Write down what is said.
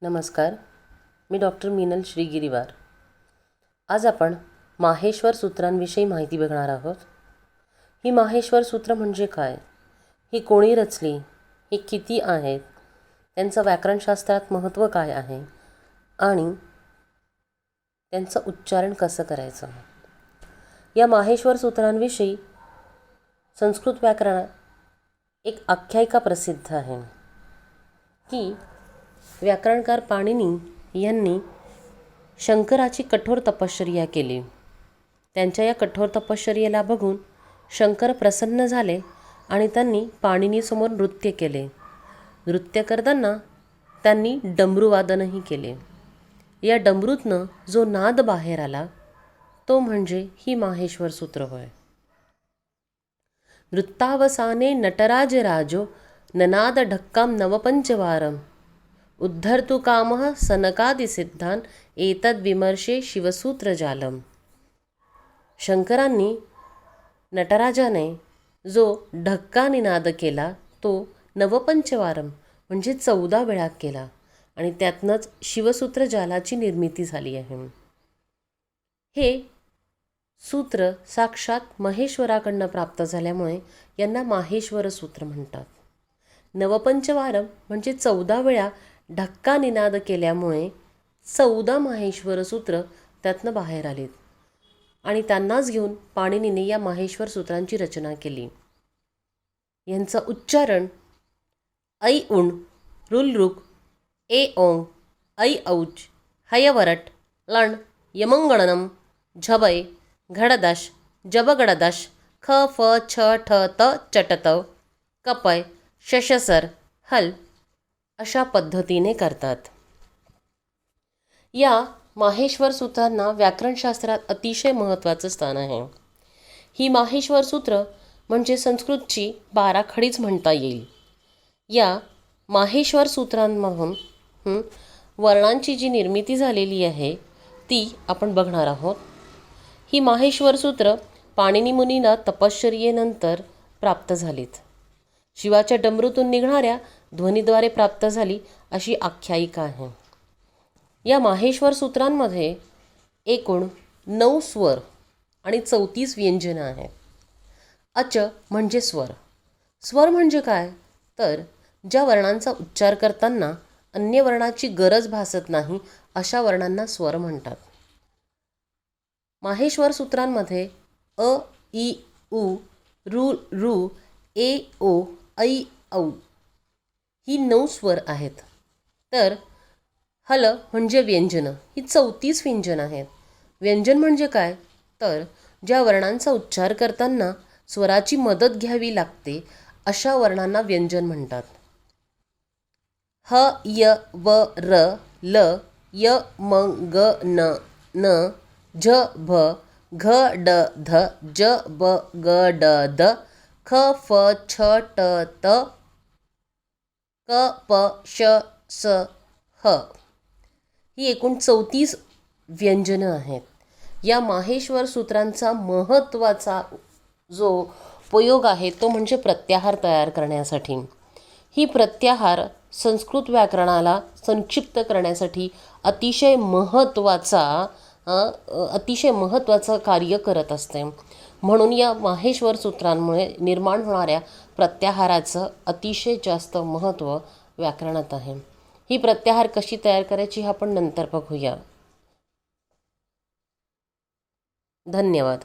नमस्कार, मी डॉक्टर मीनल श्रीगिरीवार। आज आपण माहेश्वर सूत्रांविषयी माहिती बघणार आहोत। ही माहेश्वर सूत्र म्हणजे काय, ही कोणी रचली, ही किती आहेत, त्यांचं व्याकरणशास्त्रात महत्त्व काय आहे आणि त्यांचं उच्चारण कसं करायचं। या माहेश्वर सूत्रांविषयी संस्कृत व्याकरणात एक आख्यायिका प्रसिद्ध आहे की व्याकरणकार पाणिनी यांनी शंकराची कठोर तपश्चर्या केली। त्यांच्या या कठोर तपश्चर्येला बघून शंकर प्रसन्न झाले आणि त्यांनी पाणिनीसमोर नृत्य केले। नृत्य करताना त्यांनी डमरूवादनही केले। या डमरूतनं जो नाद बाहेर आला तो म्हणजे ही माहेश्वर सूत्र होय। नृत्तावसाने नटराजराजो ननाद ढक्काम नवपंचवारम उद्धर्तु कामः सनकादिसिद्धान एतद् विमर्शे शिवसूत्रजालम। शंकरांनी नटराजाने जो ढक्का निनाद केला तो नवपंचवारम म्हणजे 14 वेळा केला आणि त्यातनंच शिवसूत्रजालाची निर्मिती झाली आहे। हे सूत्र साक्षात महेश्वराकडनं प्राप्त झाल्यामुळे यांना माहेश्वर सूत्र म्हणतात। नवपंचवारम म्हणजे 14 वेळा ढक्का निनाद केल्यामुळे 14 माहेश्वर सूत्र त्यातनं बाहेर आलीत आणि त्यांनाच घेऊन पाणिनीने या माहेश्वर सूत्रांची रचना केली। यांचं उच्चारण ऐ उण रुलरुक ए ओंग ऐ औच हयवरट लण यमंगणनम झबय घडदश जबगडदश ख फ छ ठ त चटत कपय शशसर हल अशा पद्धतीने करतात। या माहेश्वर सूत्रांना व्याकरणशास्त्रात अतिशय महत्त्वाचं स्थान आहे। ही माहेश्वर सूत्र म्हणजे संस्कृतची 12 खडीच म्हणता येईल। या माहेश्वर सूत्रांमधून वर्णांची जी निर्मिती झालेली आहे ती आपण बघणार आहोत। ही माहेश्वर सूत्र पाणिनी मुनींना तपश्चर्येनंतर प्राप्त झालीत। शिवाच्या डमरूतून निघणाऱ्या ध्वनीद्वारे प्राप्त झाली अशी आख्यायिका आहे। या माहेश्वर सूत्रांमध्ये एकूण 9 स्वर आणि 34 व्यंजनं आहेत। अच म्हणजे स्वर। स्वर म्हणजे काय, तर ज्या वर्णांचा उच्चार करताना अन्य वर्णाची गरज भासत नाही अशा वर्णांना स्वर म्हणतात। माहेश्वर सूत्रांमध्ये अ इ उ रू रू ए ओ ऐ औ ही 9 स्वर आहेत। तर हल म्हणजे व्यंजनं, ही 34 व्यंजनं आहेत। व्यंजन म्हणजे काय, तर ज्या वर्णांचा उच्चार करताना स्वराची मदत घ्यावी लागते अशा वर्णांना व्यंजन म्हणतात। ह य व र ल य म ग न न झ भ घ ड ध ज ब ग ड द ख फ छ ट त क प श स ह ही एकूण 34 व्यंजनं आहेत। या माहेश्वर सूत्रांचा महत्त्वाचा जो उपयोग आहे तो म्हणजे प्रत्याहार तयार करण्यासाठी। ही प्रत्याहार संस्कृत व्याकरणाला संक्षिप्त करण्यासाठी अतिशय महत्त्वाचं कार्य करत असते। म्हणून या माहेश्वर सूत्रांमुळे निर्माण होणाऱ्या प्रत्याहाराचं अतिशय जास्त महत्त्व व्याकरणात आहे। ही प्रत्याहार कशी तयार करायची हे आपण नंतर बघूया। धन्यवाद।